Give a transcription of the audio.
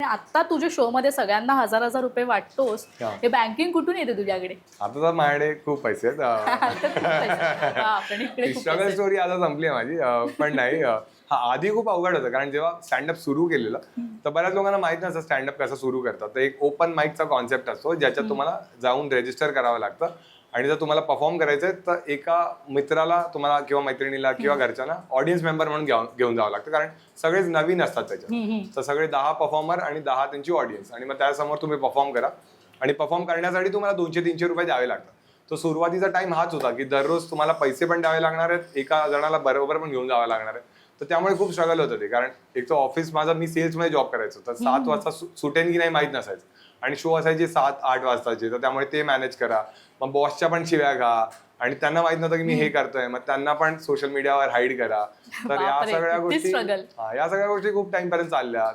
आता तुझ्या शो मध्ये सगळ्यांना हजार हजार रुपये वाटतोस, हे बँकिंग कुठून येते तुझ्याकडे? आता तर माझ्याकडे खूप पैसे आहेत. आता खूप पैसे. बापरे, इकडे खूप स्ट्रगल पैसे. स्टोरी आता संपली आहे माझी. पण नाही, आधी खूप अवघड होतं, कारण जेव्हा स्टँडअप सुरू केलेलं तर बऱ्याच लोकांना माहित नसतं स्टँडअप कसं सुरू करतात. तर एक ओपन माईकचा कॉन्सेप्ट असतो ज्याच्यात तुम्हाला जाऊन रजिस्टर करावं लागतं आणि जर तुम्हाला परफॉर्म करायचंय तर एका मित्राला तुम्हाला किंवा मैत्रिणीला किंवा घरच्यांना ऑडियन्स मेंबर म्हणून घेऊन जावं लागतं, कारण सगळेच नवीन असतात त्याच्यात. तर सगळे 10 परफॉर्मर आणि 10 त्यांची ऑडियन्स, आणि मग त्यासमोर तुम्ही परफॉर्म करा आणि परफॉर्म करण्यासाठी तुम्हाला 200-300 रुपये द्यावे लागतात. तो सुरुवातीचा टाइम हाच होता की दररोज तुम्हाला पैसे पण द्यावे लागणार आहेत, एका जणाला बरोबर पण घेऊन जावं लागणार आहे. तर त्यामुळे खूप स्ट्रगल होतं ते, कारण एक तर ऑफिस माझा, मी सेल्समध्ये जॉब करायचो, तर 7 वाजता सुटेन की नाही माहीत नसायचं आणि शो असायचे 7-8 वाजताचे. तर त्यामुळे ते मॅनेज करा, मग बॉसच्या पण शिव्या घा आणि त्यांना माहित नव्हतं की मी हे करतोय, मग त्यांना पण सोशल मीडियावर हाईड करा. तर या बापरे, सगळ्या किती गोष्टी struggle. खूप टाइम पर्यंत चालल्या.